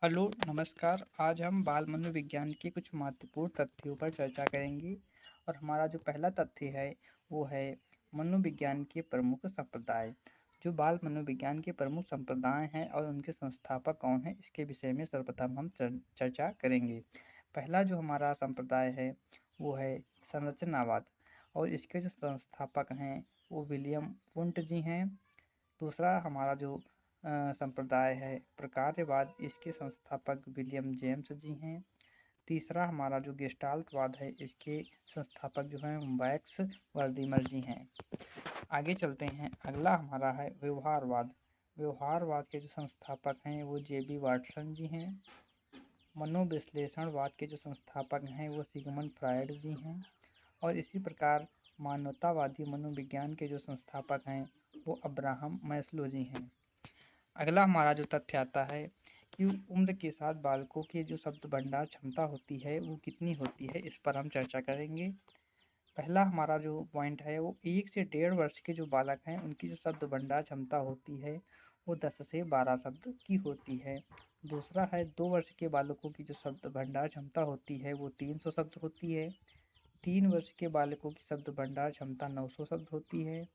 Hello, नमस्कार। आज हम बाल मनोविज्ञान के कुछ महत्वपूर्ण तथ्यों पर चर्चा करेंगे और हमारा जो पहला तथ्य है वो है मनोविज्ञान के प्रमुख संप्रदाय। जो बाल मनोविज्ञान के प्रमुख संप्रदाय हैं और उनके संस्थापक कौन हैं, इसके विषय में सर्वप्रथम हम चर्चा करेंगे। पहला जो हमारा संप्रदाय है वो है संरचनावाद और इसके जो संस्थापक हैं वो विलियम वुंट जी हैं। दूसरा हमारा जो संप्रदाय है प्रकार्यवाद, इसके संस्थापक विलियम जेम्स जी हैं। तीसरा हमारा जो गेस्टाल्टवाद है, इसके संस्थापक जो हैं वैक्स वर्दीमर जी हैं। आगे चलते हैं। अगला हमारा है व्यवहारवाद। व्यवहारवाद के जो संस्थापक हैं वो जेबी वाटसन जी हैं। मनोविश्लेषणवाद के जो संस्थापक हैं वो सिगमंड फ्रायड जी हैं। और इसी प्रकार मानवतावादी मनोविज्ञान के जो संस्थापक हैं वो अब्राहम मैस्लो जी हैं। अगला हमारा जो तथ्य आता है कि उम्र के साथ बालकों की जो शब्द भंडार क्षमता होती है वो कितनी होती है, इस पर हम चर्चा करेंगे। पहला हमारा जो पॉइंट है वो 1 से 1.5 वर्ष के जो बालक हैं उनकी जो शब्द भंडार क्षमता होती है वो 10 से 12 शब्द की होती है। दूसरा है 2 वर्ष के बालकों की जो शब्द भंडार क्षमता होती है वो 300 शब्द होती है। 3 वर्ष के बालकों की शब्द भंडार क्षमता 900 शब्द होती है।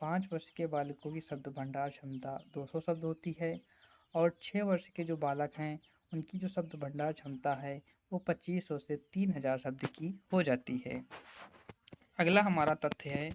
5 वर्ष के बालकों की शब्द भंडार क्षमता 200 शब्द होती है और 6 वर्ष के जो बालक हैं उनकी जो शब्द भंडार क्षमता है वो 2500 से 3000 शब्द की हो जाती है। अगला हमारा तथ्य है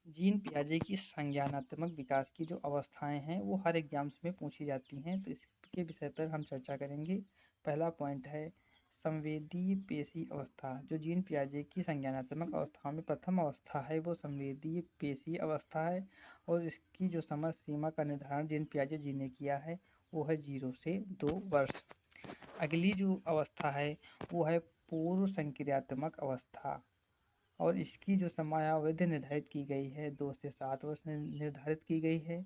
जीन पियाजे की संज्ञानात्मक विकास की जो अवस्थाएं हैं वो हर एग्जाम्स में पूछी जाती हैं, तो इसके विषय पर हम चर्चा करेंगे। पहला पॉइंट है संवेदीय पेशी अवस्था। जो जीन पियाजे की संज्ञानात्मक अवस्थाओं में प्रथम अवस्था है वो संवेदीय पेशी अवस्था है और इसकी जो समय सीमा का निर्धारण जीन पियाजे जी ने किया है वो है 0 से 2 वर्ष। अगली जो अवस्था है वो है पूर्व संक्रियात्मक अवस्था और इसकी जो समयावधि निर्धारित की गई है 2 से 7 वर्ष निर्धारित की गई है।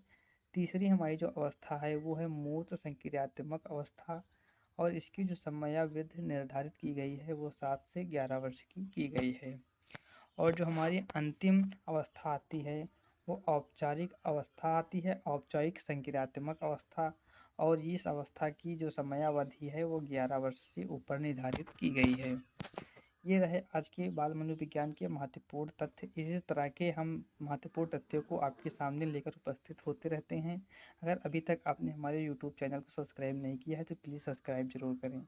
तीसरी हमारी जो अवस्था है वो है मूर्त संक्रियात्मक अवस्था और इसकी जो समयावधि निर्धारित की गई है वो 7 से 11 वर्ष की गई है। और जो हमारी अंतिम अवस्था आती है वो औपचारिक अवस्था आती है, औपचारिक संक्रियात्मक अवस्था, और इस अवस्था की जो समयावधि है वो 11 वर्ष से ऊपर निर्धारित की गई है। ये रहे आज के बाल मनोविज्ञान के महत्वपूर्ण तथ्य। इसी तरह के हम महत्वपूर्ण तथ्यों को आपके सामने लेकर उपस्थित होते रहते हैं। अगर अभी तक आपने हमारे YouTube चैनल को सब्सक्राइब नहीं किया है तो प्लीज़ सब्सक्राइब जरूर करें।